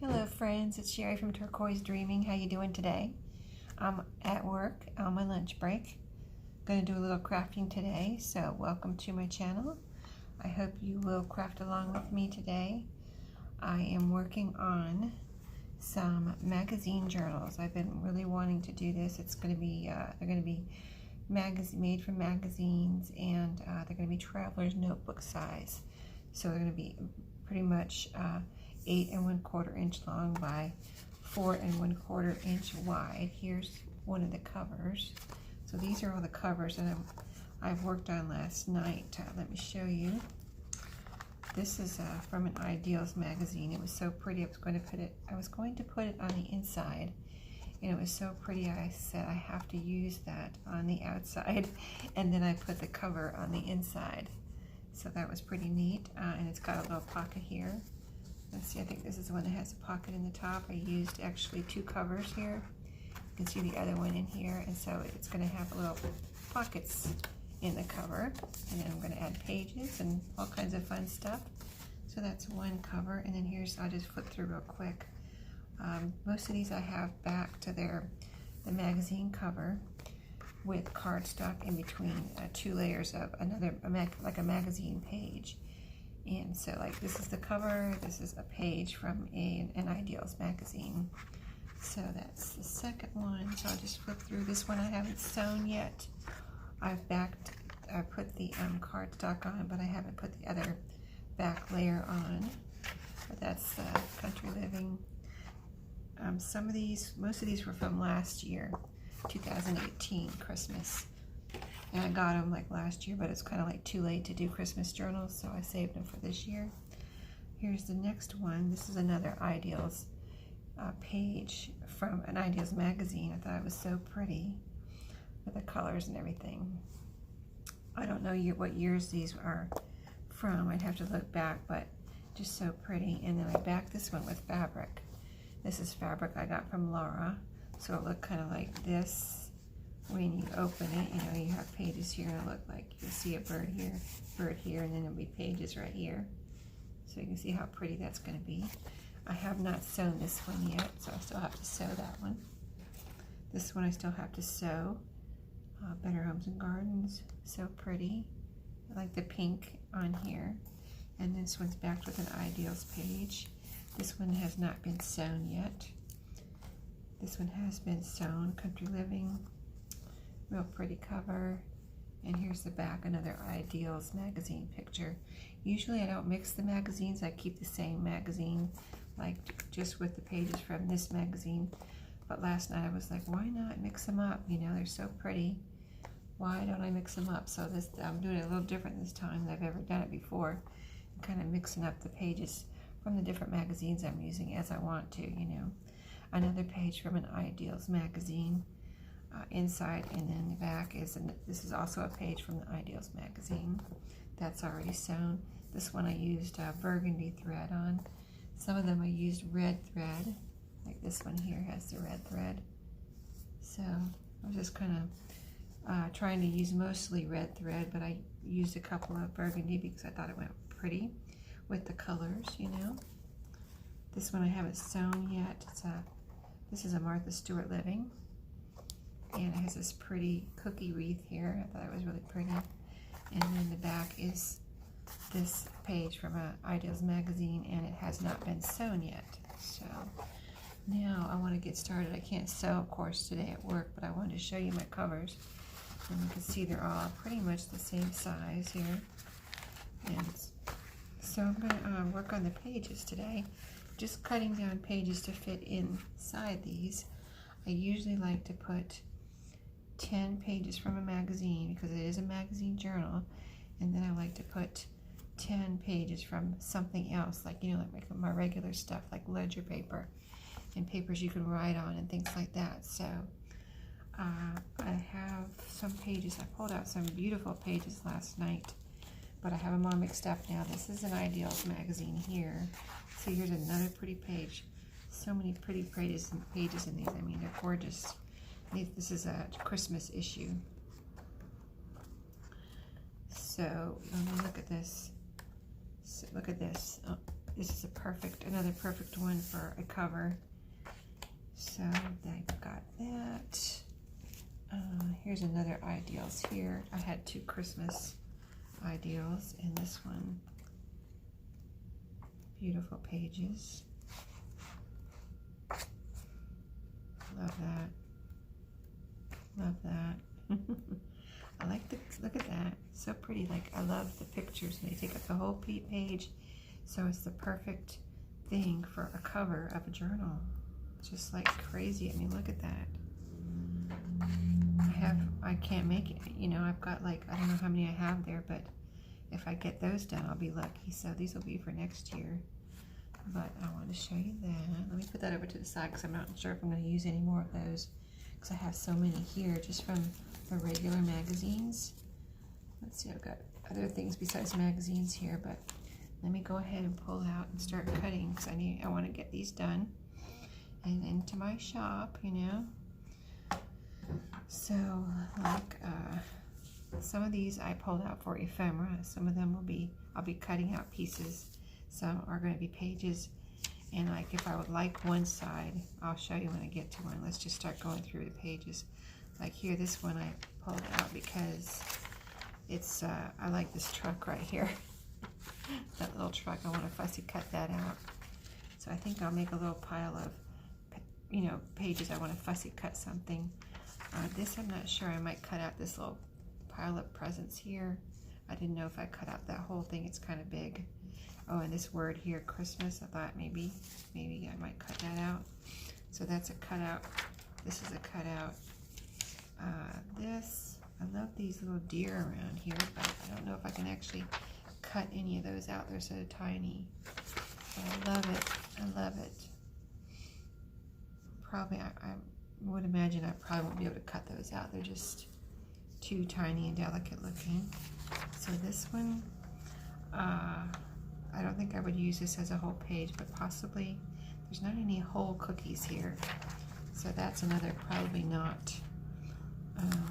Hello friends, it's Sherry from Turquoise Dreaming. How you doing today? I'm at work on my lunch break. Going to do a little crafting today, so welcome to my channel. I hope you will craft along with me today. I am working on some magazine journals. I've been really wanting to do this. It's going to be they're going to be made from magazines, and they're going to be traveler's notebook size. So they're going to be pretty much 8 1/4 inch long by 4 1/4 inch wide. Here's one of the covers. So these are all the covers that I've worked on last night. Let me show you. This is from an Ideals magazine. It was so pretty. I was going to put it on the inside, and it was so pretty. I said I have to use that on the outside, and then I put the cover on the inside. So that was pretty neat, and it's got a little pocket here. Let's see, I think this is the one that has a pocket in the top. I used actually 2 covers here. You can see the other one in here, and so it's going to have little pockets in the cover. And then I'm going to add pages and all kinds of fun stuff. So that's one cover, and then I'll just flip through real quick. Most of these I have back to the magazine cover with cardstock in between 2 layers of like a magazine page. And so, like, this is the cover, this is a page from an Ideals magazine. So that's the second one. So I'll just flip through. This one I haven't sewn yet. I put the cardstock on, but I haven't put the other back layer on. But that's Country Living. Most of these were from last year, 2018 Christmas. And I got them like last year, but it's kind of like too late to do Christmas journals, so I saved them for this year. Here's the next one. This is another Ideals page from an Ideals magazine. I thought it was so pretty with the colors and everything. I don't know what years these are from. I'd have to look back, but just so pretty. And then I backed this one with fabric. This is fabric I got from Laura, so it looked kind of like this. When you open it, you have pages here, and it'll look like you'll see a bird here, and then there'll be pages right here. So you can see how pretty that's going to be. I have not sewn this one yet, so I still have to sew that one. This one I still have to sew. Better Homes and Gardens, so pretty. I like the pink on here. And this one's backed with an Ideals page. This one has not been sewn yet. This one has been sewn, Country Living. Real pretty cover. And here's the back, another Ideals magazine picture. Usually I don't mix the magazines. I keep the same magazine, like just with the pages from this magazine. But last night I was like, why not mix them up? They're so pretty. Why don't I mix them up? So I'm doing it a little different this time than I've ever done it before. I'm kind of mixing up the pages from the different magazines I'm using as I want to, Another page from an Ideals magazine. Inside, and then the back this is also a page from the Ideals magazine. That's already sewn. This one I used burgundy thread on. Some of them I used red thread, like this one here has the red thread. So I was just kind of trying to use mostly red thread, but I used a couple of burgundy because I thought it went pretty with the colors, This one I haven't sewn yet. This is a Martha Stewart Living. And it has this pretty cookie wreath here. I thought it was really pretty. And then the back is this page from an Ideals magazine, and it has not been sewn yet. So now I want to get started. I can't sew, of course, today at work, but I wanted to show you my covers. And you can see they're all pretty much the same size here. And so I'm going to work on the pages today. Just cutting down pages to fit inside these. I usually like to put 10 pages from a magazine because it is a magazine journal, and then I like to put 10 pages from something else, like like my regular stuff, like ledger paper and papers you can write on and things like that. So I have some pages. I pulled out some beautiful pages last night, but I have them all mixed up now. This is an Ideals magazine here. See, here's another pretty page. So many pretty pages in these. I mean, they're gorgeous. This is a Christmas issue. So, look at this. So, look at this. Oh, this is another perfect one for a cover. So I've got that. Here's another ideals here. I had 2 Christmas ideals in this one. Beautiful pages. Love that. Love that. I like the, look at that. So pretty. Like, I love the pictures. They take up the whole page. So it's the perfect thing for a cover of a journal. Just like crazy. I mean, look at that. I can't make it. You know, I've got like, I don't know how many I have there, but if I get those done, I'll be lucky. So these will be for next year. But I want to show you that. Let me put that over to the side because I'm not sure if I'm going to use any more of those, because I have so many here just from the regular magazines. Let's see, I've got other things besides magazines here, but let me go ahead and pull out and start cutting because I want to get these done and into my shop, you know. So like some of these I pulled out for ephemera. Some of them I'll be cutting out pieces. Some are going to be pages, and like if I would like one side, I'll show you when I get to one. Let's just start going through the pages. Like here, this one I pulled out because it's I like this truck right here. That little truck, I want to fussy cut that out. So I think I'll make a little pile of, you know, pages. I want to fussy cut something. This I'm not sure. I might cut out this little pile of presents here. I didn't know if I cut out that whole thing. It's kind of big. Oh, and this word here, Christmas, I thought maybe I might cut that out. So that's a cutout. This is a cutout. This, I love these little deer around here, but I don't know if I can actually cut any of those out. They're so tiny. But I love it. I love it. Probably, I would imagine I probably won't be able to cut those out. They're just too tiny and delicate looking. So this one, I don't think I would use this as a whole page, but possibly there's not any whole cookies here. So that's another probably not.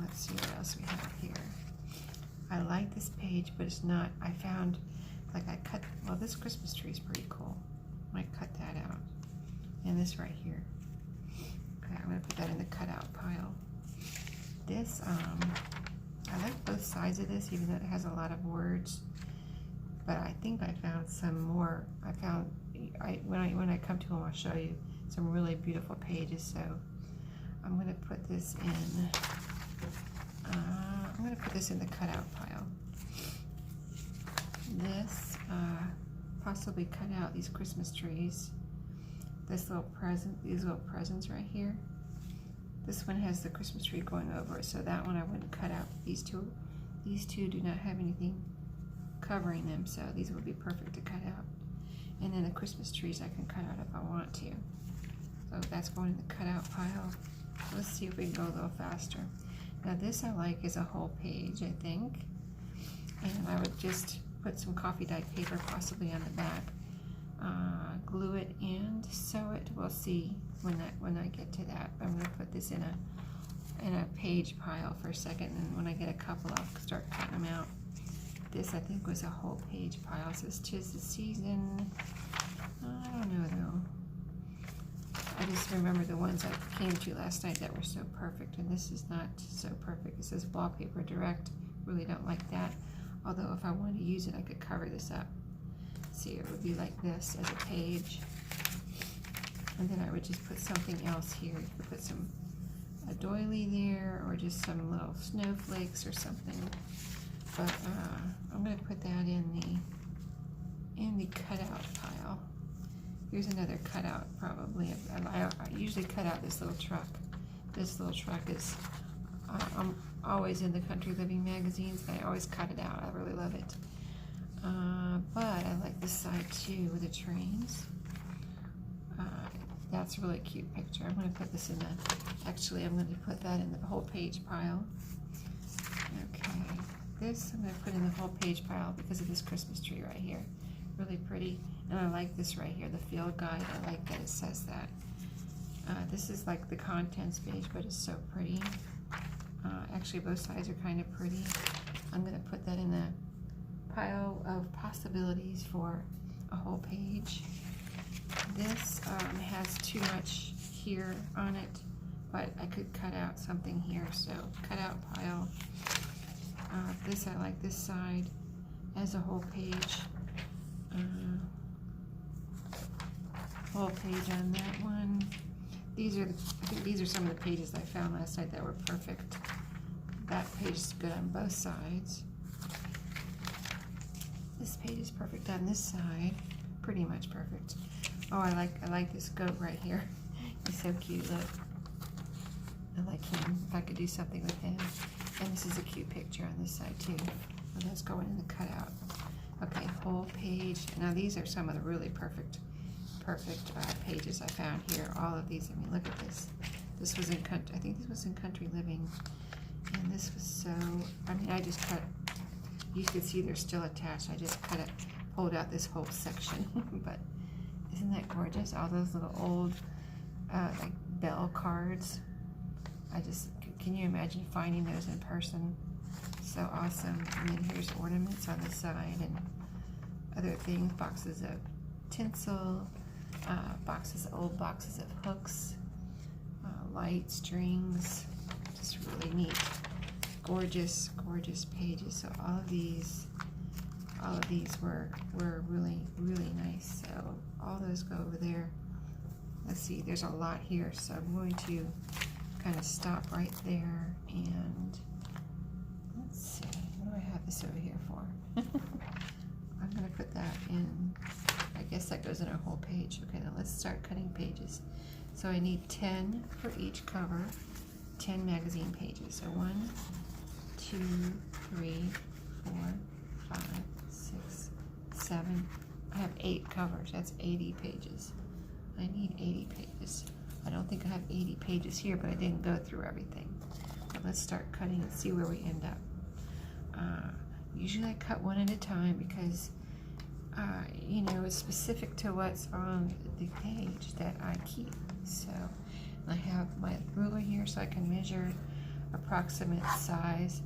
Let's see what else we have here. I like this page, but it's not, I found, like I cut, well, this Christmas tree is pretty cool. I might cut that out. And this right here. Okay, I'm going to put that in the cutout pile. This, I like both sides of this, even though it has a lot of words. But I think I found some more. I found, when I come to them, I'll show you some really beautiful pages. So I'm going to put this in, I'm going to put this in the cutout pile. This, possibly cut out these Christmas trees. This little present, these little presents right here. This one has the Christmas tree going over it, so that one I wouldn't cut out. These two do not have anything covering them, so these would be perfect to cut out. And then the Christmas trees I can cut out if I want to. So that's going in the cutout pile. Let's see if we can go a little faster. Now this I like is a whole page, I think. And I would just put some coffee dyed paper possibly on the back. Glue it and sew it. We'll see when I get to that. I'm going to put this in a page pile for a second, and when I get a couple, I'll start cutting them out. This I think was a whole page pile. It says 'tis the season. I don't know though. I just remember the ones I came to last night that were so perfect, and this is not so perfect. It says wallpaper direct. Really don't like that. Although if I wanted to use it, I could cover this up. See, it would be like this as a page. And then I would just put something else here. You could put a doily there, or just some little snowflakes or something. But I'm going to put that in the cutout pile. Here's another cutout probably. I usually cut out this little truck. This little truck is, I'm always in the Country Living magazines, and I always cut it out. I really love it. But I like this side too with the trains. That's a really cute picture. I'm going to put this in actually I'm going to put that in the whole page pile. Okay, this I'm going to put in the whole page pile because of this Christmas tree right here. Really pretty. And I like this right here, the field guide. I like that it says that. This is like the contents page, but it's so pretty. Actually, both sides are kind of pretty. I'm going to put that in the pile of possibilities for a whole page. This has too much here on it, but I could cut out something here, so cut out pile. This, I like this side as a whole page. Whole page on that one. I think these are some of the pages I found last night that were perfect. That page is good on both sides. This page is perfect on this side, pretty much perfect. Oh, I like this goat right here. He's so cute. Look, I like him. If I could do something with him. And this is a cute picture on this side too. Oh, that's going in the cutout. Okay, whole page. Now these are some of the really perfect pages I found here. All of these. I mean, look at this. This was in I think this was in Country Living, and this was so. I mean, I just cut. You can see they're still attached. I just cut it, pulled out this whole section. But isn't that gorgeous? All those little old like bell cards. Can you imagine finding those in person? So awesome. And then here's ornaments on the side and other things, boxes of tinsel, old boxes of hooks, light strings, just really neat. Gorgeous, gorgeous pages. So all of these were really, really nice. So all those go over there. Let's see, there's a lot here, so I'm going to kind of stop right there, and let's see, what do I have this over here for? I'm going to put that in, I guess that goes in our whole page. Okay, now let's start cutting pages. So I need 10 for each cover, 10 magazine pages. So 1, 2, 3, 4, 5, 6, 7. I have 8 covers. That's 80 pages. I need 80 pages. I don't think I have 80 pages here, but I didn't go through everything. But let's start cutting and see where we end up. Usually I cut one at a time because, you know, it's specific to what's on the page that I keep. So I have my ruler here so I can measure approximate size.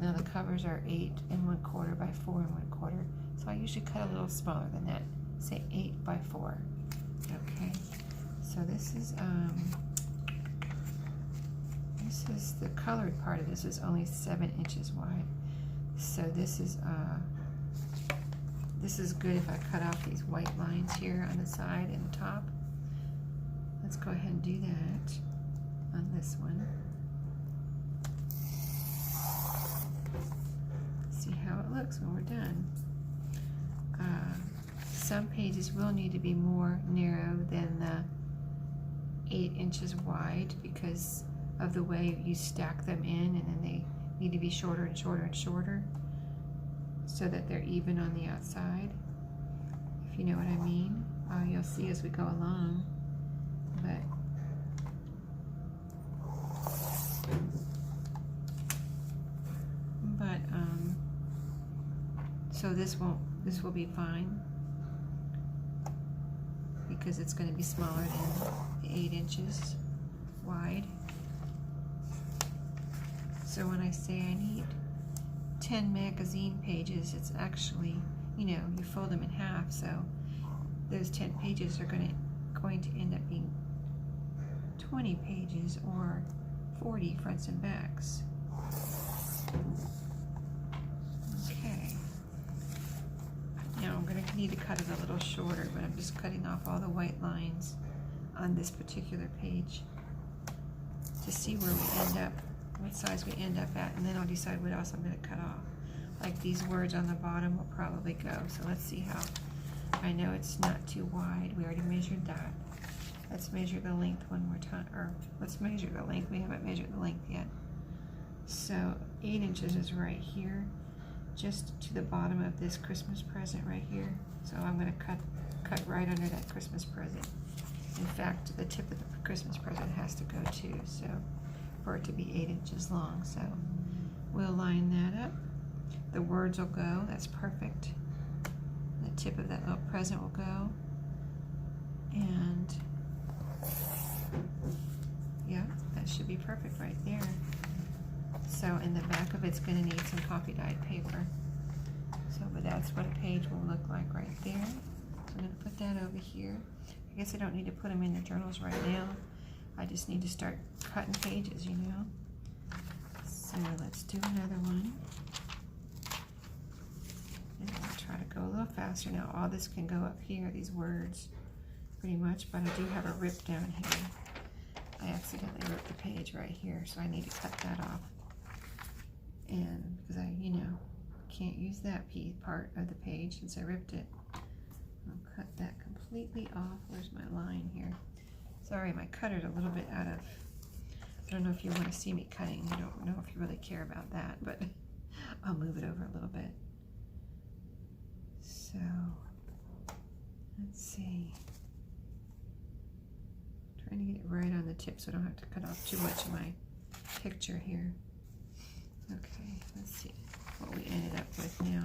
Now the covers are 8 1/4 by 4 1/4. So I usually cut a little smaller than that, say 8 by 4. Okay, so this is the colored part of this is only 7 inches wide. So this is good if I cut off these white lines here on the side and the top. Let's go ahead and do that on this one. See how it looks when we're done. Some pages will need to be more narrow than the 8 inches wide because of the way you stack them in, and then they need to be shorter and shorter and shorter so that they're even on the outside, if you know what I mean. You'll see as we go along. So this will be fine because it's going to be smaller than the 8 inches wide. So when I say I need 10 magazine pages, it's actually, you know, you fold them in half, so those 10 pages are going to end up being 20 pages or 40 fronts and backs. Okay. Now I'm going to need to cut it a little shorter, but I'm just cutting off all the white lines on this particular page to see where we end up, what size we end up at, and then I'll decide what else I'm going to cut off. Like these words on the bottom will probably go, so let's see how. I know it's not too wide. We already measured that. Let's measure the length one more time, or let's measure the length. We haven't measured the length yet. So 8 inches is right here, just to the bottom of this Christmas present right here. So I'm going to cut right under that Christmas present. In fact, the tip of the Christmas present has to go too, so for it to be 8 inches long. So we'll line that up. The words will go. That's perfect. The tip of that little present will go. And yeah, that should be perfect right there. So in the back of it's going to need some coffee dyed paper. So, but that's what a page will look like right there. I'm going to put that over here. I guess I don't need to put them in the journals right now. I just need to start cutting pages, you know. So let's do another one. And I'll try to go a little faster. Now all this can go up here, these words, pretty much, but I do have a rip down here. I accidentally ripped the page right here, so I need to cut that off. And because I, you know, can't use that part of the page since I ripped it. I'll cut that completely off. Where's my line here? Sorry, my cutter's a little bit out of, I don't know if you want to see me cutting. I don't know if you really care about that, but I'll move it over a little bit. So, let's see. I'm trying to get it right on the tip so I don't have to cut off too much of my picture here. Okay, let's see what we ended up with now.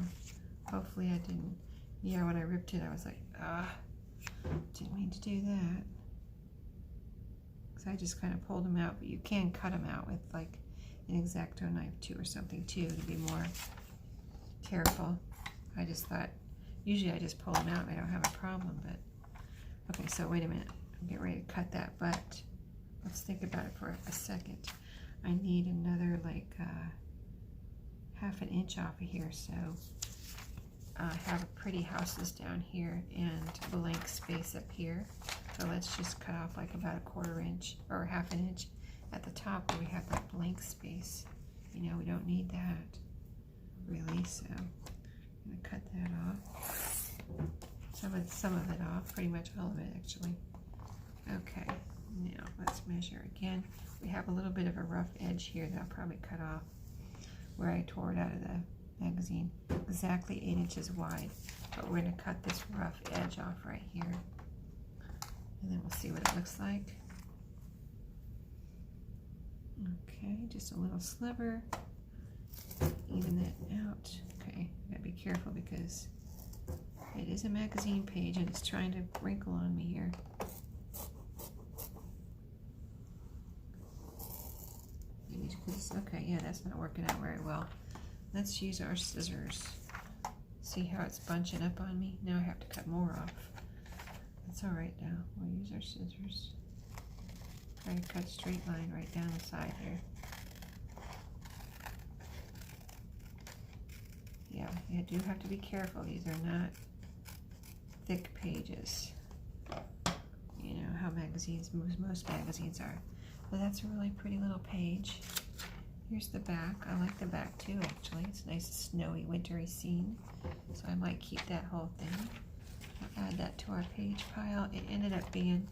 Hopefully I didn't, yeah, when I ripped it I was like, didn't mean to do that. So I just kind of pulled them out, but you can cut them out with like an X-Acto knife too or something too to be more careful. I just thought, usually I just pull them out and I don't have a problem, but okay, so wait a minute. I'm getting ready to cut that, but let's think about it for a second. I need another like ½ an inch off of here, so I have pretty houses down here and blank space up here. So let's just cut off like about a ½ inch or ½ an inch at the top where we have that blank space. You know, we don't need that really, so I'm gonna cut that off. Some of it off, pretty much all of it actually. Okay, now let's measure again. We have a little bit of a rough edge here that I'll probably cut off where I tore it out of the magazine. Exactly 8 inches wide, but we're going to cut this rough edge off right here. And then we'll see what it looks like. Okay, just a little sliver. Even that out. Okay, I gotta be careful because it is a magazine page and it's trying to wrinkle on me here. Okay, yeah, that's not working out very well. Let's use our scissors. See how it's bunching up on me? Now I have to cut more off. That's all right now. We'll use our scissors. Try to cut a straight line right down the side here. Yeah, you do have to be careful. These are not thick pages. You know how magazines, most magazines are. But that's a really pretty little page. Here's the back. I like the back too, actually. It's a nice snowy, wintry scene. So I might keep that whole thing. I'll add that to our page pile. It ended up being,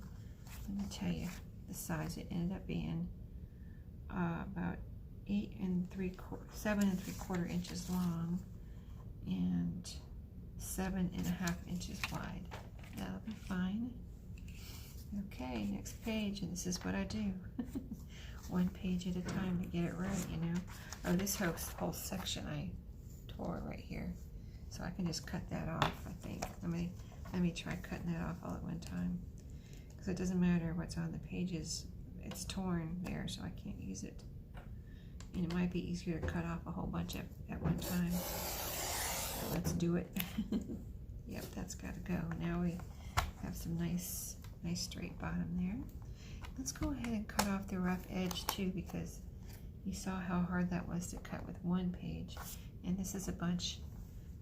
let me tell you the size. It ended up being about 7 3/4 inches long and 7.5 inches wide. That'll be fine. Okay, next page, and this is what I do. One page at a time to get it right, you know. Oh, this whole section I tore right here, so I can just cut that off. I think. Let me try cutting that off all at one time, because it doesn't matter what's on the pages. It's torn there, so I can't use it. And it might be easier to cut off a whole bunch at one time. So let's do it. Yep, that's got to go. Now we have some nice straight bottom there. Let's go ahead and cut off the rough edge too, because you saw how hard that was to cut with one page, and this is a bunch,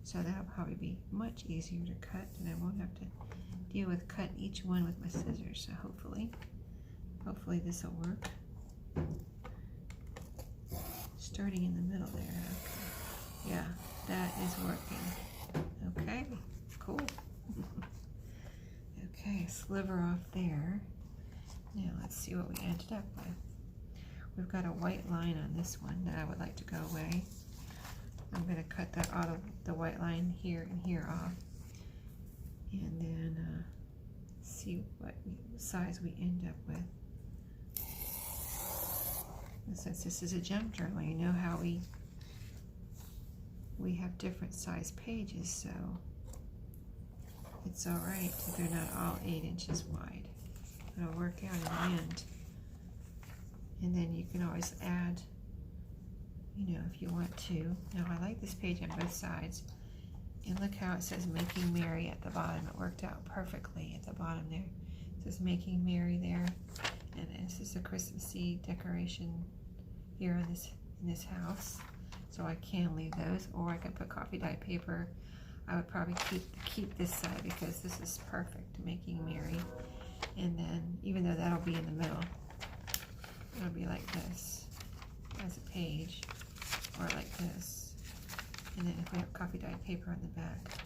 so that'll probably be much easier to cut, and I won't have to deal with cutting each one with my scissors. So hopefully this will work. Starting in the middle there. Okay. Yeah, that is working. Okay, cool. Okay, sliver off there. Now let's see what we ended up with. We've got a white line on this one that I would like to go away. I'm going to cut that out of the white line here and here off. And then see what size we end up with. And since this is a junk journal, you know how we have different size pages, so it's all right if they're not all 8 inches wide. It'll work out in the end. And then you can always add, you know, if you want to. Now I like this page on both sides, And look how it says Making Merry at the bottom. It worked out perfectly at the bottom there. It says Making Merry there. And this is a Christmassy decoration here in this house. So I can leave those, or I can put coffee dye paper. I would probably keep this side because this is perfect, Making Merry. And then, even though that'll be in the middle, it'll be like this as a page, or like this. And then if we have coffee dyed paper on the back,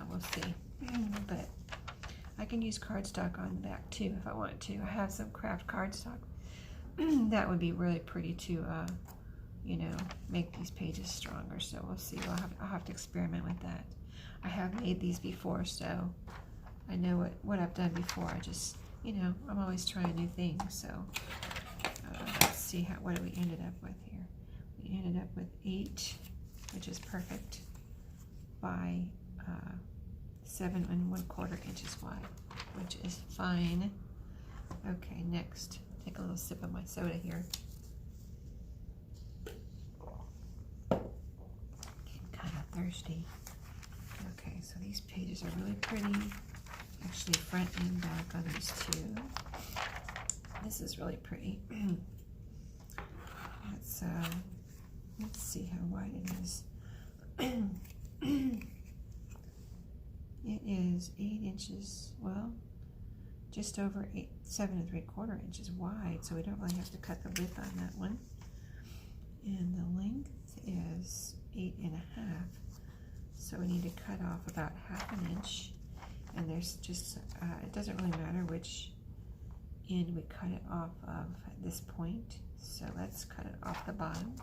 we'll see. But I can use cardstock on the back too if I want to. I have some craft cardstock. That would be really pretty to, you know, make these pages stronger. So we'll see. I'll have to experiment with that. I have made these before, so I know what I've done before. I just, you know, I'm always trying new things. So let's see what we ended up with here. We ended up with 8, which is perfect, by 7 1/4 inches wide, which is fine. Okay, next, take a little sip of my soda here. Getting kind of thirsty. Okay, so these pages are really pretty. Actually, front and back on these two. This is really pretty. Let's see how wide it is. It is 8 inches, well, just over 7 3/4 inches wide, so we don't really have to cut the width on that one. And the length is 8 1/2, so we need to cut off about 1/2 inch. And there's just, it doesn't really matter which end we cut it off of at this point. So let's cut it off the bottom.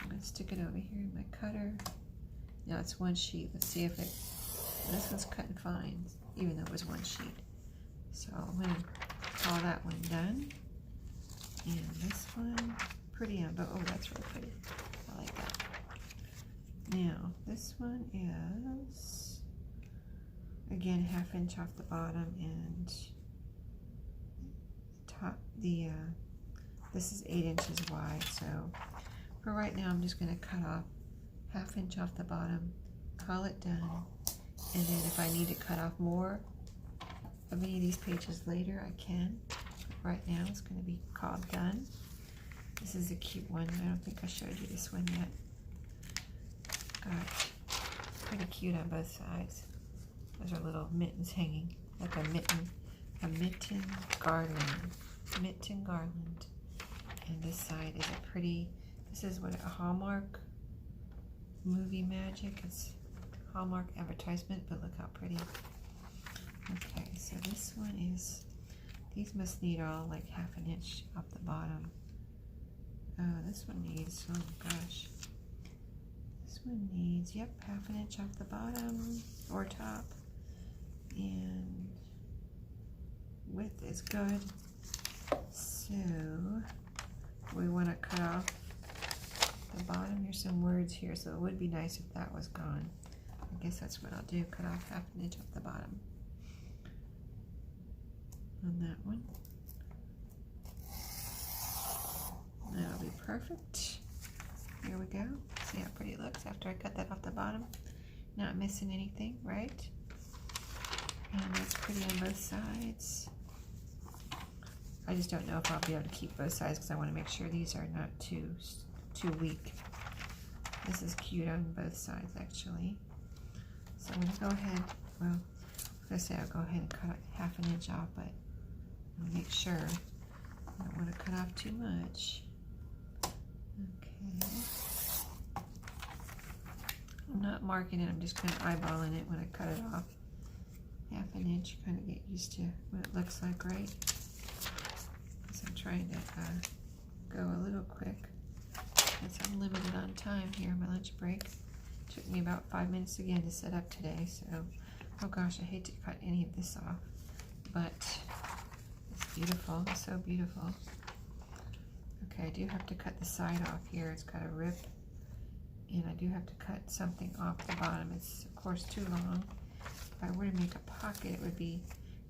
I'm going to stick it over here in my cutter. Now it's one sheet. Let's see if this one's cutting fine, even though it was one sheet. So I'm going to call that one done. And this one, pretty on, but oh, that's really pretty. I like that. Now, this one is, again, 1/2 inch off the bottom, and top, this is 8 inches wide. So for right now, I'm just going to cut off 1/2 inch off the bottom, call it done, and then if I need to cut off more of any of these pages later, I can. Right now, it's going to be called done. This is a cute one. I don't think I showed you this one yet. Got pretty cute on both sides. Those are little mittens hanging, like a mitten garland. Mitten garland. And this side is a pretty, this is what, a Hallmark movie magic. It's Hallmark advertisement, but look how pretty. Okay, so this one is, these must need all like 1/2 inch off the bottom. This one needs, oh gosh. This one needs, yep, 1/2 inch off the bottom or top. And width is good. So we want to cut off the bottom. There's some words here, so it would be nice if that was gone. I guess that's what I'll do, cut off 1/2 inch off the bottom on that one. That'll be perfect. Here we go. See how pretty it looks after I cut that off the bottom. Not missing anything, right? And that's pretty on both sides. I just don't know if I'll be able to keep both sides because I want to make sure these are not too weak. This is cute on both sides, actually. So I'm going to go ahead, well, I was going to say I'll go ahead and cut 1/2 inch off, but I'm going to make sure I don't want to cut off too much. Okay. I'm not marking it, I'm just kind of eyeballing it when I cut it off. 1/2 inch, kind of get used to what it looks like, right? So I'm trying to go a little quick, since I'm limited on time here, my lunch break. Took me about 5 minutes again to set up today, so, oh gosh, I hate to cut any of this off, but it's beautiful, it's so beautiful. Okay, I do have to cut the side off here, it's got a rip, and I do have to cut something off the bottom. It's, of course, too long. If I were to make a pocket, it would be,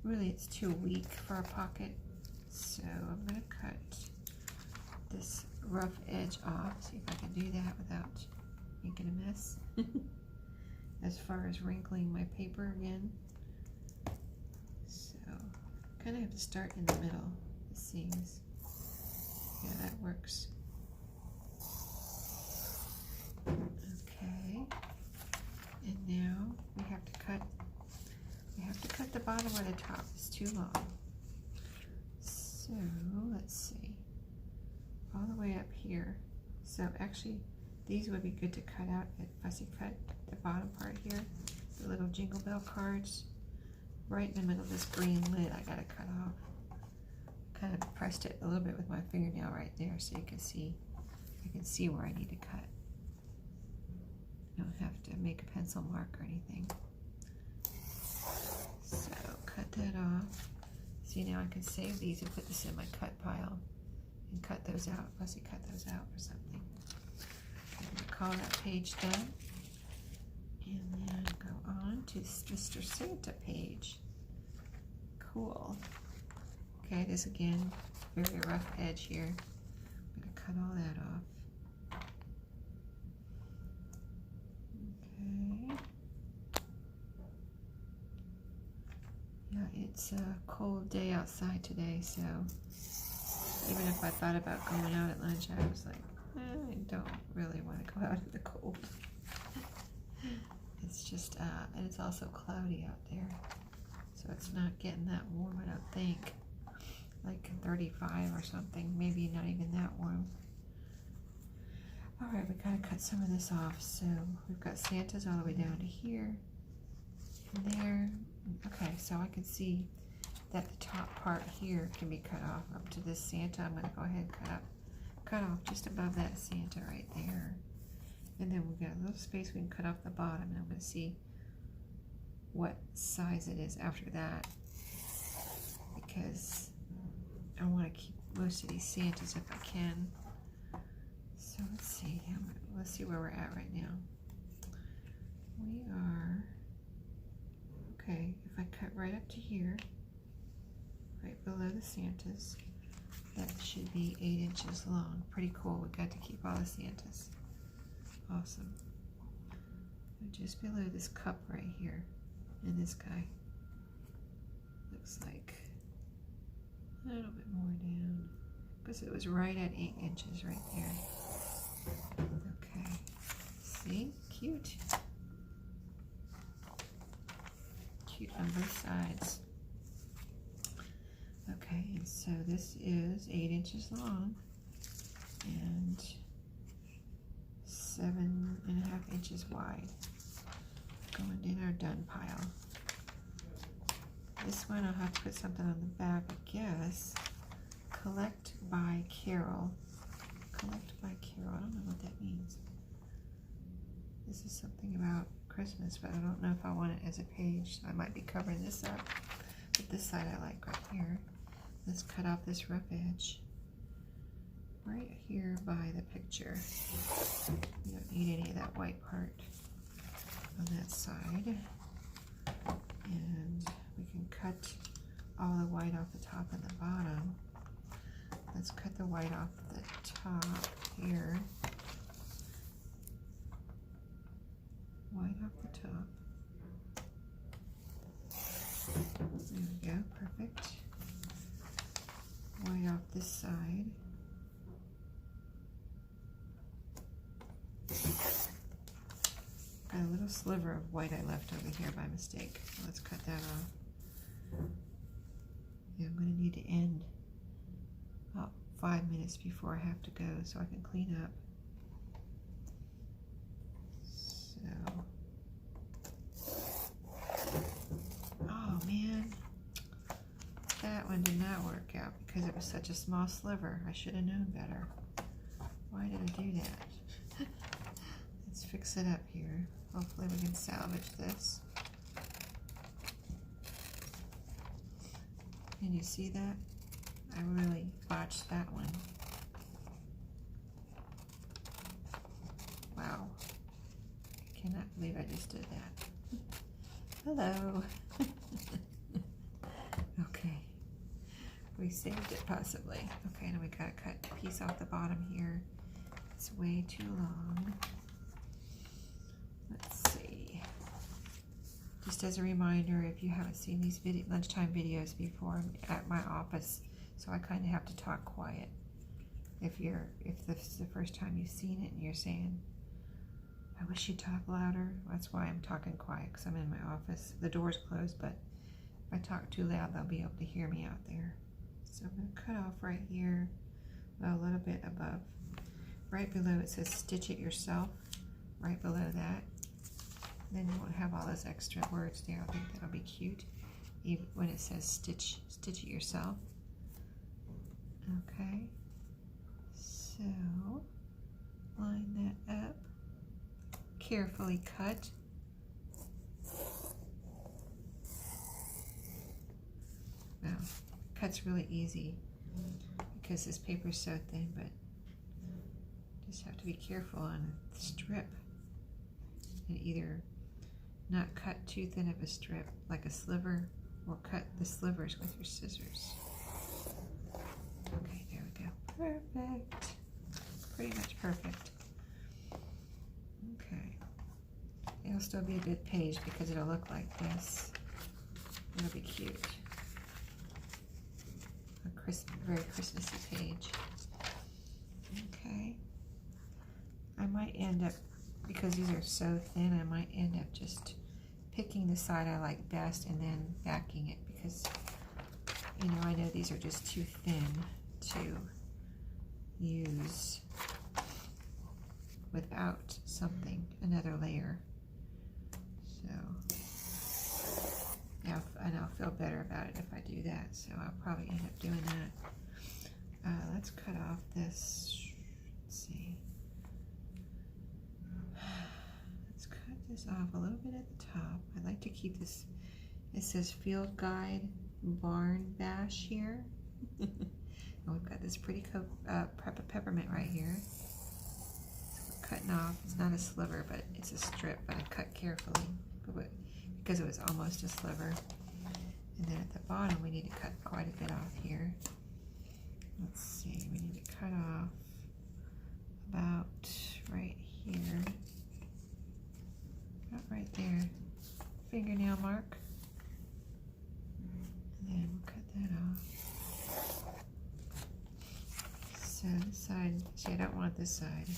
really, it's too weak for a pocket, so I'm going to cut this rough edge off, see if I can do that without making a mess. as far as wrinkling my paper again. So kind of have to start in the middle, the seams. Yeah, that works. Okay, and now we have to cut the bottom or the top. It's too long. So let's see, all the way up here. So actually these would be good to cut out at fussy cut, the bottom part here, the little jingle bell cards. Right in the middle of this green lid I gotta cut off. Kind of pressed it a little bit with my fingernail right there so you can see, I can see where I need to cut. You don't have to make a pencil mark or anything. So cut that off. See, now I can save these and put this in my cut pile and cut those out, fussy cut those out or something. Okay, I'm gonna call that page done. And then go on to Mr. Santa page. Cool. Okay, this again, very rough edge here. I'm gonna cut all that off. Okay. Yeah, it's a cold day outside today, so even if I thought about going out at lunch, I was like, I don't really want to go out in the cold. It's just, and it's also cloudy out there, so it's not getting that warm, I don't think. Like 35 or something, maybe not even that warm. Alright, we gotta cut some of this off. So we've got Santa's all the way down to here, and there. Okay, so I can see that the top part here can be cut off up to this Santa. I'm gonna go ahead and cut off just above that Santa right there. And then we've got a little space we can cut off the bottom, and I'm going to see what size it is after that, because I want to keep most of these Santas if I can. So let's see, let's see where we're at right now. We are, okay, if I cut right up to here, right below the Santas, that should be 8 inches long. Pretty cool, we got to keep all the Santas. Awesome. Just below this cup right here, and this guy looks like a little bit more down, because it was right at 8 inches right there. Okay, see, cute on both sides. Okay, and so this is 8 inches long and 7.5 inches wide. Going in our done pile. This one I'll have to put something on the back, I guess. Collect by Carol. Collect by Carol. I don't know what that means. This is something about Christmas, but I don't know if I want it as a page, so I might be covering this up. But this side I like right here. Let's cut off this rough edge right here by the picture. You don't need any of that white part on that side. And we can cut all the white off the top and the bottom. Let's cut the white off the top here. White off the top. There we go, perfect. White off this side. Got a little sliver of white I left over here by mistake. So let's cut that off. Yeah, I'm going to need to end about 5 minutes before I have to go so I can clean up. So, oh man, that one did not work out because it was such a small sliver. I should have known better. Why did I do that? Let's fix it up here. Hopefully we can salvage this. Can you see that? I really botched that one. Wow. I cannot believe I just did that. Hello. Okay. We saved it possibly. Okay, now we gotta cut a piece off the bottom here. It's way too long. Let's see. Just as a reminder, if you haven't seen these lunchtime videos before, I'm at my office, so I kind of have to talk quiet. If this is the first time you've seen it and you're saying, I wish you'd talk louder, that's why I'm talking quiet, because I'm in my office. The door's closed, but if I talk too loud, they'll be able to hear me out there. So I'm going to cut off right here, well, a little bit above. Right below it says stitch it yourself, right below that. Then you won't have all those extra words there. I think that'll be cute, even when it says stitch it yourself. Okay, so line that up, carefully cut. Now, cut's really easy because this paper's so thin, but just have to be careful on the strip and either not cut too thin of a strip like a sliver, or cut the slivers with your scissors. Okay, there we go. Perfect. Pretty much perfect. Okay. It'll still be a good page because it'll look like this. It'll be cute. A very Christmassy page. Okay. I might end up, because these are so thin, I might end up just picking the side I like best and then backing it, because, you know, I know these are just too thin to use without another layer. So, now, and I'll feel better about it if I do that, so I'll probably end up doing that. Let's cut off this, let's see. Let's cut this off a little bit at the top. I'd like to keep this, it says Field Guide Barn Bash here. And we've got this pretty peppermint right here. So we're cutting off, it's not a sliver, but it's a strip, but I cut carefully because it was almost a sliver. And then at the bottom, we need to cut quite a bit off here. Let's see, we need to cut off about right here. About right there. Fingernail mark. And then we'll cut that off. So this side, see, I don't want this side.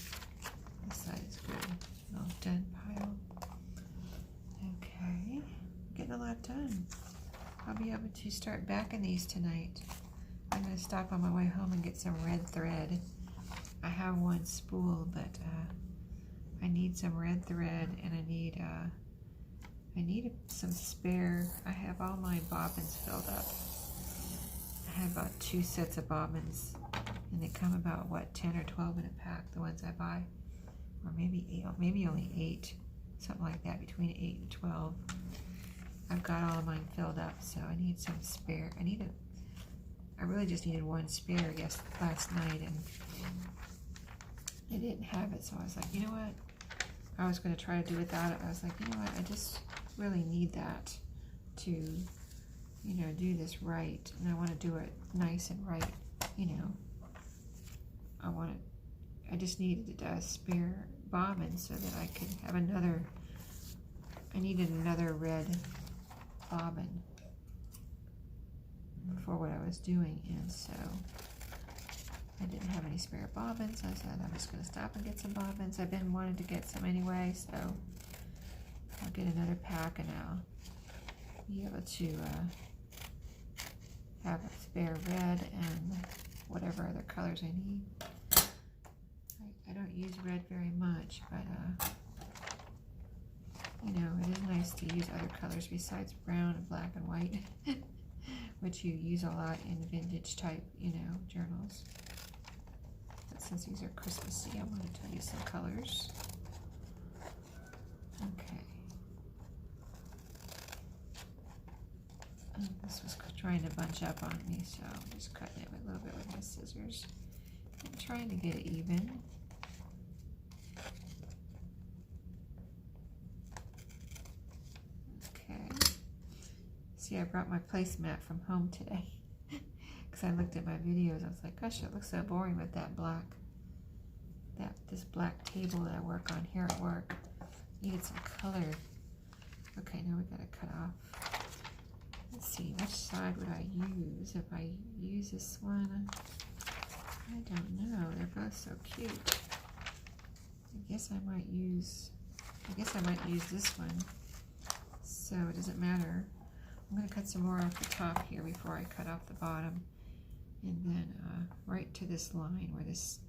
This side is good. All done pile. Okay, getting a lot done. I'll be able to start backing these tonight. I'm going to stop on my way home and get some red thread. I have one spool, but I need some red thread, and I need some spare. I have all my bobbins filled up. I have about 2 sets of bobbins, and they come about, what, 10 or 12 in a pack, the ones I buy, or maybe 8, or maybe only 8, something like that, between 8 and 12. I've got all of mine filled up, so I need some spare. I really just needed one spare last night, and I didn't have it, so I was like, you know what? I was going to try to do without it. I was like, you know what? I just really need that to, you know, do this right, and I want to do it nice and right, you know. I just needed a spare bobbin so that I could have another. I needed another red bobbin for what I was doing, and so I didn't have any spare bobbins. I said I'm just going to stop and get some bobbins. I've been wanting to get some anyway, so I'll get another pack and I'll be able to have a spare red and whatever other colors I need. I don't use red very much, but you know, it is nice to use other colors besides brown and black and white, which you use a lot in vintage type, you know, journals. But since these are Christmassy, I want to tell you some colors. Okay. And this was trying to bunch up on me, so I'm just cutting it a little bit with my scissors. I'm trying to get it even. See, I brought my placemat from home today because I looked at my videos. I was like, gosh, it looks so boring with that this black table that I work on here at work. Needed some color. Okay, now we gotta cut off. Let's see, which side would I use? If I use this one, I don't know. They're both so cute. I guess I might use this one. So it doesn't matter. I'm gonna cut some more off the top here before I cut off the bottom. And then right to this line where this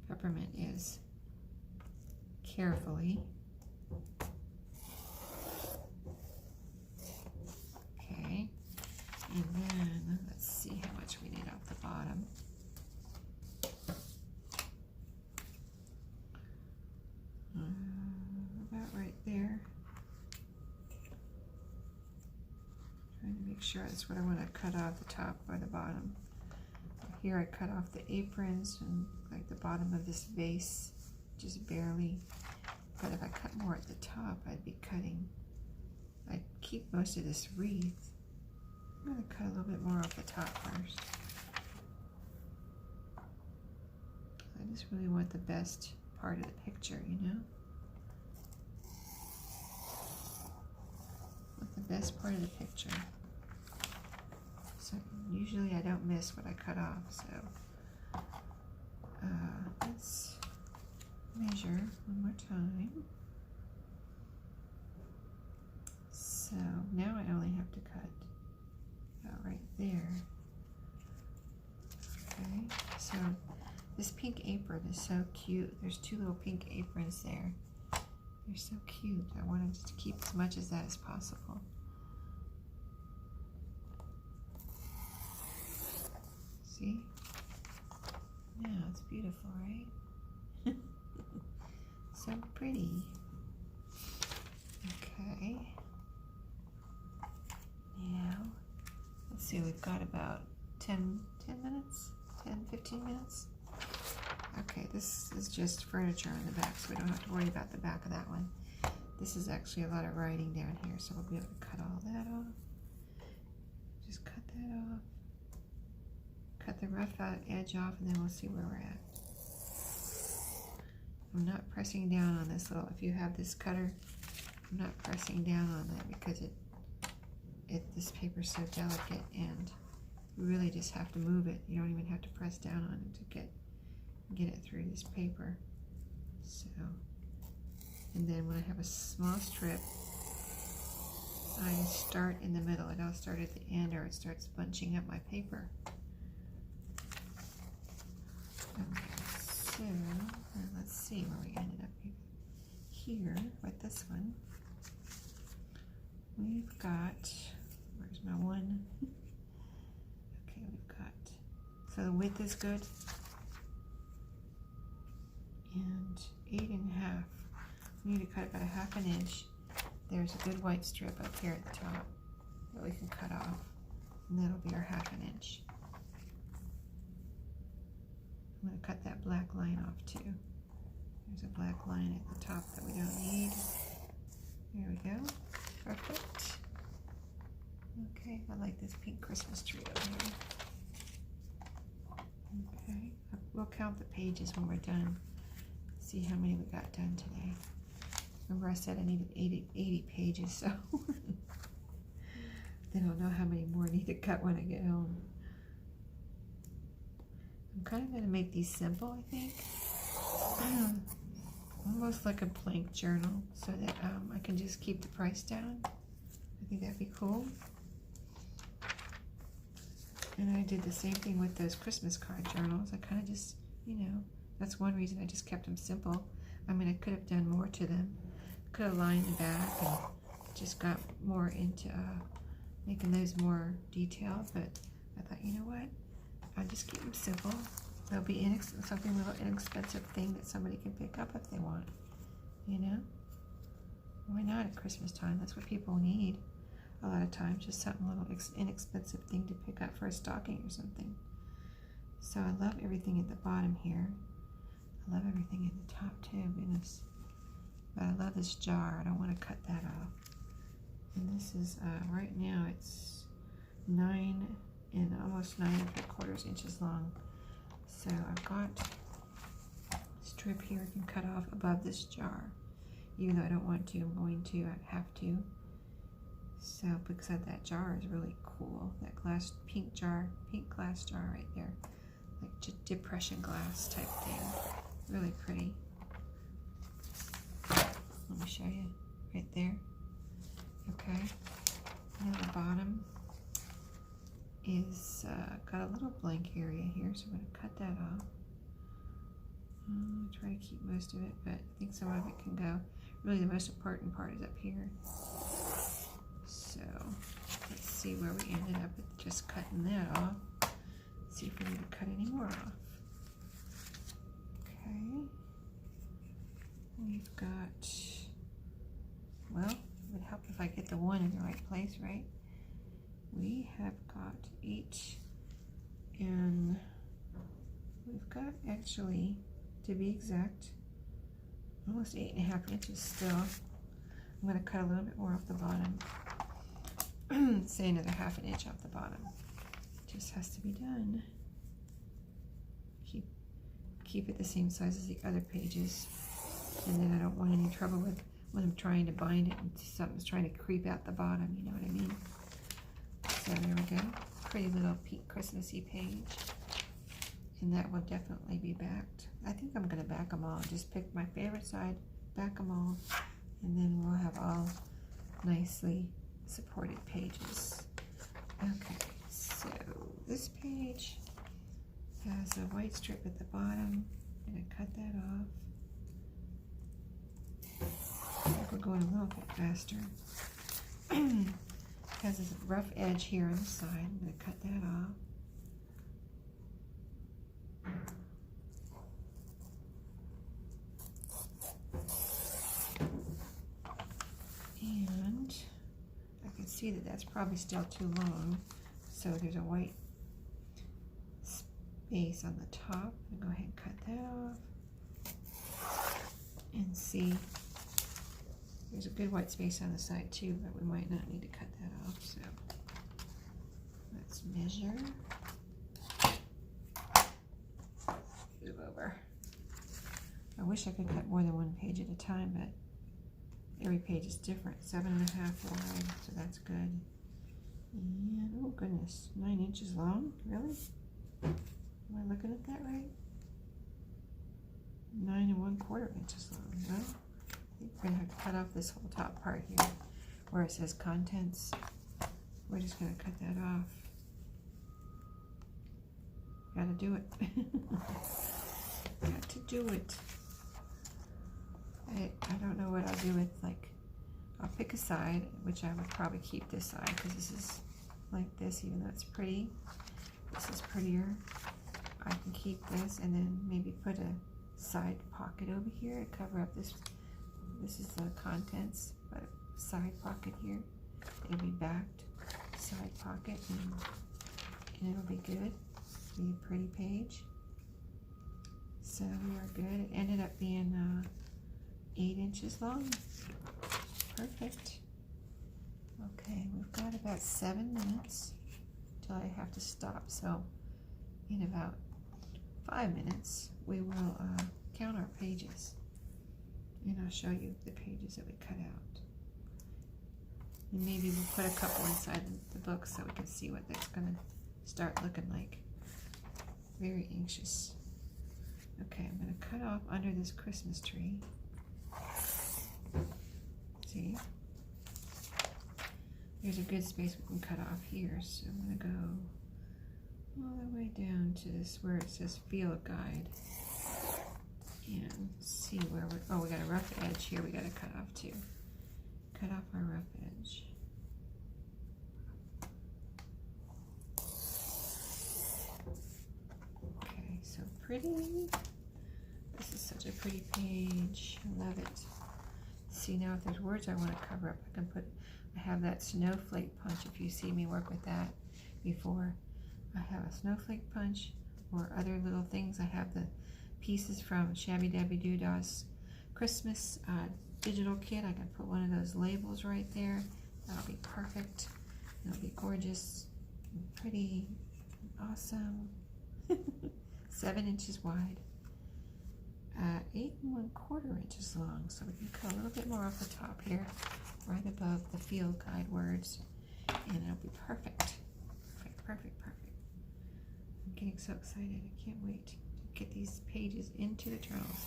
peppermint is, carefully. Okay, and then let's see how much we need off the bottom. About right there. Trying to make sure that's what I want to cut off, the top or the bottom. Here I cut off the aprons and like the bottom of this vase, just barely. But if I cut more at the top, I'd keep most of this wreath. I'm going to cut a little bit more off the top first. I just really want the best part of the picture, you know? Want the best part of the picture. So usually I don't miss what I cut off, so let's measure one more time. So now I only have to cut about right there. Okay, so this pink apron is so cute. There's two little pink aprons there. They're so cute. I wanted to keep as much as that as possible. See? Yeah, it's beautiful, right? So pretty. Okay. Now, let's see, we've got about 10 minutes? 15 minutes? Okay, this is just furniture on the back, so we don't have to worry about the back of that one. This is actually a lot of writing down here, so we'll be able to cut all that off. Just cut that off. Cut the rough edge off, and then we'll see where we're at. I'm not pressing down on this little, if you have this cutter, I'm not pressing down on that because this paper's so delicate, and you really just have to move it. You don't even have to press down on it to get it through this paper. So, and then when I have a small strip, I start in the middle. I don't start at the end or it starts bunching up my paper. Okay, so let's see where we ended up here with this one. We've got, where's my one? Okay, we've got, so the width is good. And 8 1/2. We need to cut about 1/2 inch. There's a good white strip up here at the top that we can cut off. And that'll be our 1/2 inch. I'm going to cut that black line off too. There's a black line at the top that we don't need. There we go. Perfect. Okay, I like this pink Christmas tree over here. Okay, we'll count the pages when we're done. See how many we got done today. Remember I said I needed 80 pages, so then I'll know how many more I need to cut when I get home. I'm kind of going to make these simple, I think. Almost like a blank journal, so that I can just keep the price down. I think that'd be cool. And I did the same thing with those Christmas card journals. I kind of just, you know, that's one reason I just kept them simple. I mean, I could have done more to them. Could have lined the back and just got more into making those more detailed, but I thought, you know what? I'll just keep them simple. They'll be something a little inexpensive thing that somebody can pick up if they want, you know? Why not at Christmas time? That's what people need a lot of times, just something little inexpensive thing to pick up for a stocking or something. So I love everything at the bottom here. I love everything at the top too, goodness. But I love this jar. I don't want to cut that off. And this is, right now it's 9 and almost 9 3/4 inches long. So I've got a strip here I can cut off above this jar. Even though I don't want to, I'm going to, I have to. So because that jar is really cool. That glass, pink glass jar right there. Like depression glass type thing. Really pretty. Let me show you right there. Okay. Now the bottom is got a little blank area here, so I'm going to cut that off. Try to keep most of it, but I think some of it can go. Really the most important part is up here. So let's see where we ended up with just cutting that off. See if we need to cut any more off. Okay. We've got, well, it would help if I get the one in the right place, right? We have got 8, and we've got actually, to be exact, almost 8.5 inches still. I'm going to cut a little bit more off the bottom. Say another 1/2 inch off the bottom. Just has to be done. Keep it the same size as the other pages, and then I don't want any trouble with when I'm trying to bind it and something's trying to creep out the bottom, you know what I mean? So there we go. Pretty little pink Christmassy page. And that will definitely be backed. I think I'm going to back them all. Just pick my favorite side, back them all, and then we'll have all nicely supported pages. Okay, so this page has a white strip at the bottom. I'm going to cut that off. I think we're going a little bit faster. Has this rough edge here on the side. I'm going to cut that off. And I can see that that's probably still too long. So there's a white space on the top. I'm going to go ahead and cut that off. And see, there's a good white space on the side too, but we might not need to cut that off. So let's measure. Move over. I wish I could cut more than one page at a time, but every page is different. 7.5 wide, so that's good. And oh goodness, 9 inches long? Really? Am I looking at that right? 9 1/4 inches long. Well, I think we're gonna have to cut off this whole top part here where it says contents. We're just gonna cut that off. Gotta do it. Got to do it. I don't know what I'll do with, like, I'll pick a side, which I would probably keep this side because this is like this, even though it's pretty. This is prettier. I can keep this and then maybe put a side pocket over here to cover up this. This is the contents, but side pocket here. It'll be backed, side pocket, and it'll be good. Be a pretty page. So we are good. It ended up being 8 inches long. Perfect. Okay, we've got about 7 minutes till I have to stop. So in about 5 minutes, we will count our pages. And I'll show you the pages that we cut out. And maybe we'll put a couple inside the book so we can see what that's going to start looking like. Very anxious. Okay, I'm going to cut off under this Christmas tree. See? There's a good space we can cut off here, so I'm going to go all the way down to this where it says field guide and see where we're, oh, we got a rough edge here we got to cut off too. Cut off our rough edge. Okay, so pretty. This is such a pretty page. I love it. See, now if there's words I want to cover up, I can put, I have that snowflake punch. If you see me work with that before, I have a snowflake punch or other little things. I have the pieces from Shabby Dabby Doodah's Christmas digital kit. I can put one of those labels right there. That'll be perfect. It'll be gorgeous and pretty and awesome. 7 inches wide. 8 1/4 inches long, so we can cut a little bit more off the top here. right above the field guide words, and it'll be perfect. Perfect, perfect, perfect. I'm getting so excited. I can't wait to get these pages into the journals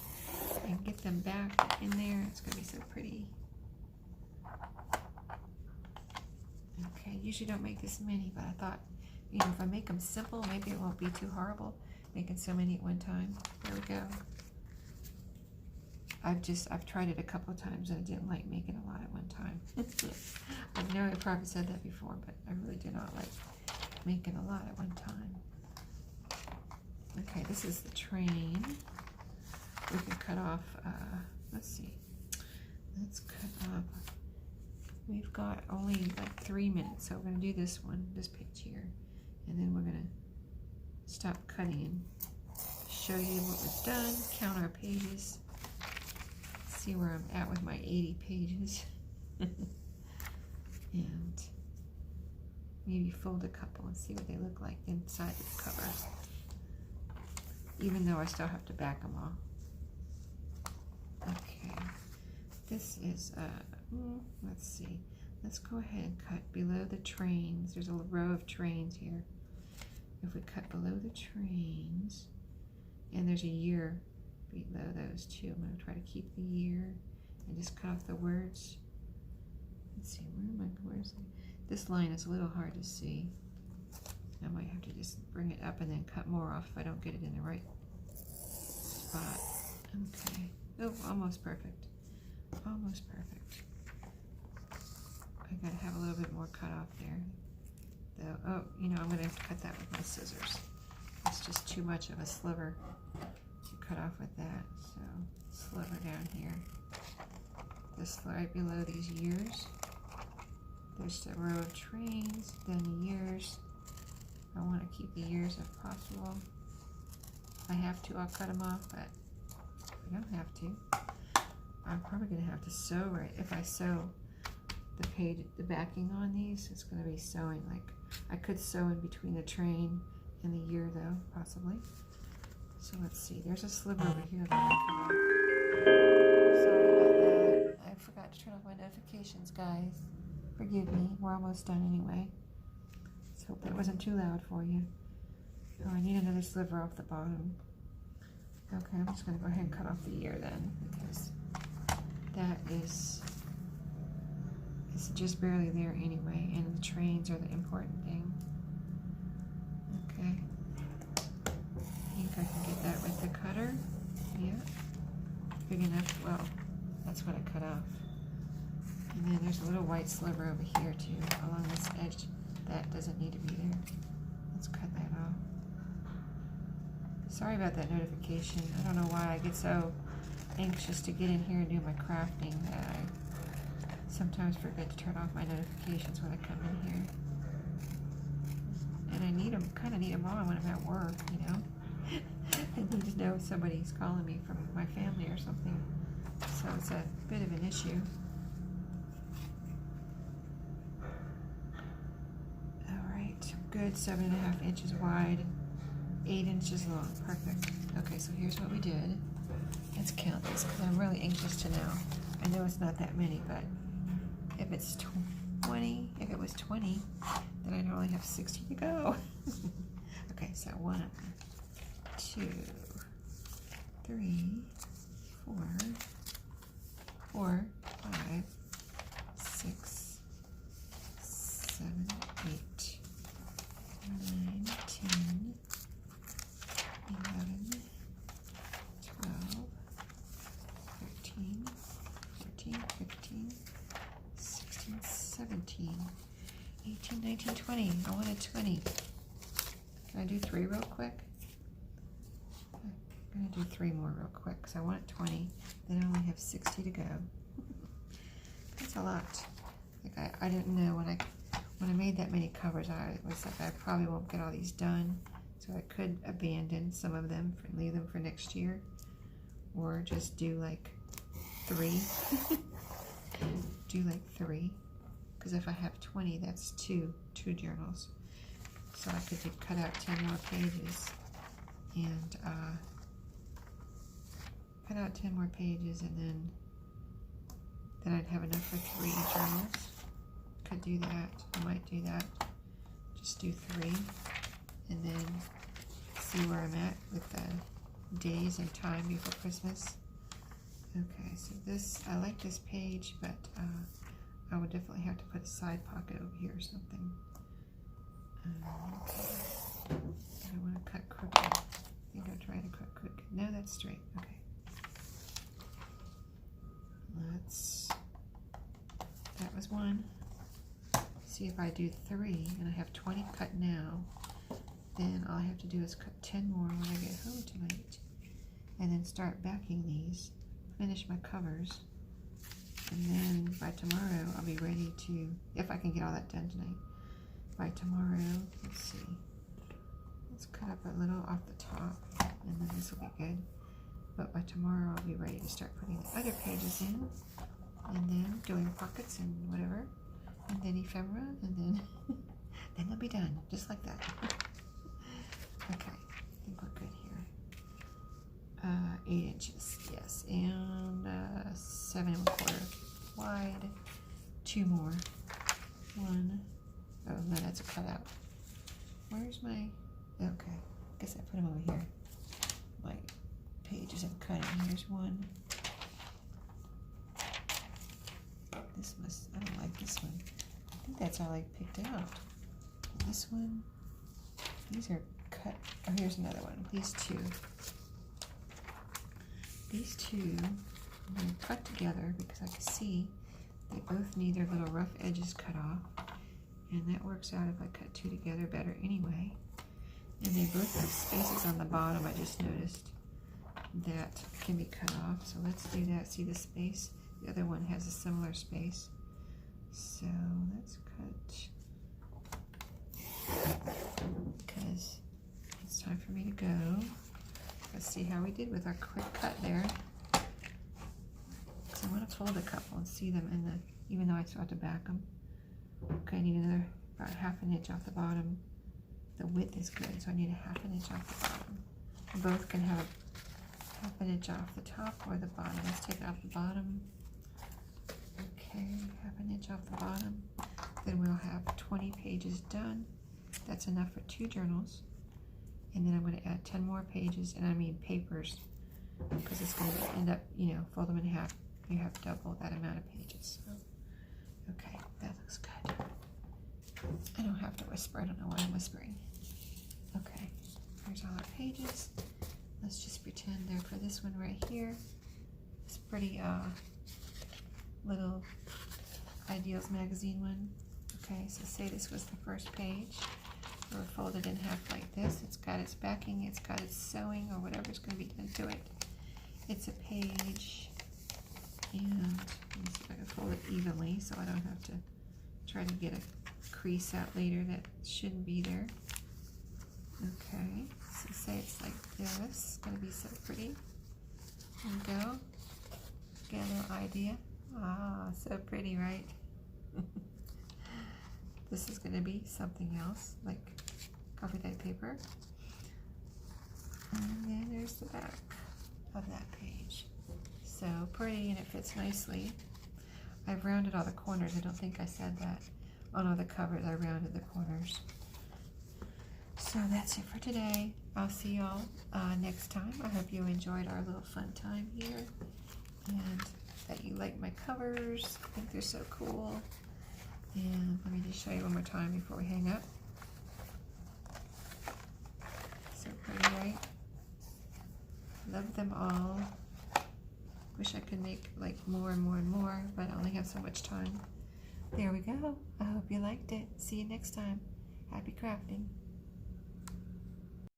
and get them back in there. It's going to be so pretty. Okay, usually don't make this many, but I thought, you know, if I make them simple, maybe it won't be too horrible making so many at one time. There we go. I've tried it a couple of times and I didn't like making a lot at one time. I know I probably said that before, but I really do not like making a lot at one time. Okay, this is the train. We can cut off, let's see. Let's cut off. We've got only like 3 minutes, so we're going to do this one, this page here. And then we're going to stop cutting, show you what we've done, count our pages, see where I'm at with my 80 pages, and maybe fold a couple and see what they look like inside the cover, even though I still have to back them off. Okay, this is, let's see, let's go ahead and cut below the trains. There's a row of trains here. If we cut below the trains, and there's a year below those too. I'm going to try to keep the year and just cut off the words. Let's see, where's this line is a little hard to see. I might have to just bring it up and then cut more off if I don't get it in the right spot. Okay. Oh, almost perfect. Almost perfect. I gotta have a little bit more cut off there. Though, oh, you know, I'm gonna have to cut that with my scissors. It's just too much of a sliver to cut off with that. So, sliver down here. This right below these years. There's the row of trains, then the years. I want to keep the years if possible. If I have to, I'll cut them off, but I don't have to. I'm probably going to have to sew right. If I sew the page, the backing on these, it's going to be sewing. Like, I could sew in between the train and the year though, possibly. So let's see, there's a sliver over here that I cut off. Sorry about that. I forgot to turn off my notifications, guys. Forgive me, we're almost done anyway. Let's hope that wasn't too loud for you. Oh, I need another sliver off the bottom. Okay, I'm just going to go ahead and cut off the ear then, because that is, it's just barely there anyway, and the trains are the important thing. Okay. I think I can get that with the cutter. Yeah. Big enough. Well, that's what I cut off. And then there's a little white sliver over here too, along this edge. That doesn't need to be there. Let's cut that off. Sorry about that notification. I don't know why I get so anxious to get in here and do my crafting that I sometimes forget to turn off my notifications when I come in here. And I need them, kind of need them on when I'm at work, you know. I need to know if somebody's calling me from my family or something. So it's a bit of an issue. Good, 7.5 inches wide, 8 inches long. Perfect. Okay, so here's what we did. Let's count this because I'm really anxious to know. I know it's not that many, but if it's 20, if it was 20, then I'd only have 60 to go. Okay, so 1, 2, 3, 4, 5, 6, 7, 8. 9, 10, 11, 12, 13, 14, 15, 16, 17, 18, 19, 20. I wanted 20. Can I do 3 real quick? I'm going to do 3 more real quick because I wanted 20. Then I only have 60 to go. That's a lot. Like I didn't know when I made that many covers, I was like, I probably won't get all these done, so I could abandon some of them and leave them for next year, or just do like 3. Do like 3, because if I have 20, that's two journals, so I could cut out 10 more pages, and cut out 10 more pages, and then then I'd have enough for 3 journals. Could do that. I might do that. Just do 3, and then see where I'm at with the days and time before Christmas. Okay, so this, I like this page, but I would definitely have to put a side pocket over here or something. Okay. I don't want to cut crooked. I think I'm trying to cut crooked. No, that's straight. Okay. That was 1. See, if I do 3 and I have 20 cut now, then all I have to do is cut 10 more when I get home tonight, and then start backing these, finish my covers, and then by tomorrow I'll be ready to, if I can get all that done tonight. By tomorrow, let's see, let's cut up a little off the top, and then this will be good. But by tomorrow I'll be ready to start putting the other pages in, and then doing pockets and whatever, and then ephemera, and then then they'll be done, just like that. Okay, I think we're good here. 8 inches, yes, and 7 1/4 wide. 2 more. 1. Oh no, that's a cutout. Where's my? Okay, I guess I put them over here. My pages have cut in. Here's 1. This must. I don't like this one. I think that's all I picked out. This one. These are cut. Oh, here's another one. These 2. These 2 I'm going to cut together because I can see they both need their little rough edges cut off. And that works out if I cut 2 together better anyway. And they both have spaces on the bottom, I just noticed, that can be cut off. So let's do that. See the space? The other one has a similar space. So let's cut, because it's time for me to go. Let's see how we did with our quick cut there. Because I want to fold a couple and see them in the, even though I still have to back them. Okay, I need another about 1/2 inch off the bottom. The width is good, so I need a 1/2 inch off the bottom. Both can have a 1/2 inch off the top or the bottom. Let's take it off the bottom. Okay, 1/2 inch off the bottom. Then we'll have 20 pages done. That's enough for 2 journals. And then I'm going to add 10 more pages, and I mean papers, because it's going to end up, you know, fold them in half. You have double that amount of pages. So, okay, that looks good. I don't have to whisper. I don't know why I'm whispering. Okay, here's all our pages. Let's just pretend they're for this one right here. This pretty little Ideals magazine one. Okay, so say this was the first page. Or folded in half like this. It's got its backing, it's got its sewing, or whatever's going to be done to it. It's a page, and let me see if I can fold it evenly so I don't have to try to get a crease out later that shouldn't be there. Okay, so say it's like this. It's going to be so pretty. There we go. Get a little idea. Ah, so pretty, right? This is going to be something else, like coffee dyed paper. And then there's the back of that page. So pretty, and it fits nicely. I've rounded all the corners. I don't think I said that. On all the covers, I rounded the corners. So that's it for today. I'll see y'all next time. I hope you enjoyed our little fun time here, and that you like my covers. I think they're so cool. And let me just show you one more time before we hang up. So pretty, right? Love them all. Wish I could make like more and more and more, but I only have so much time. There we go. I hope you liked it. See you next time. Happy crafting.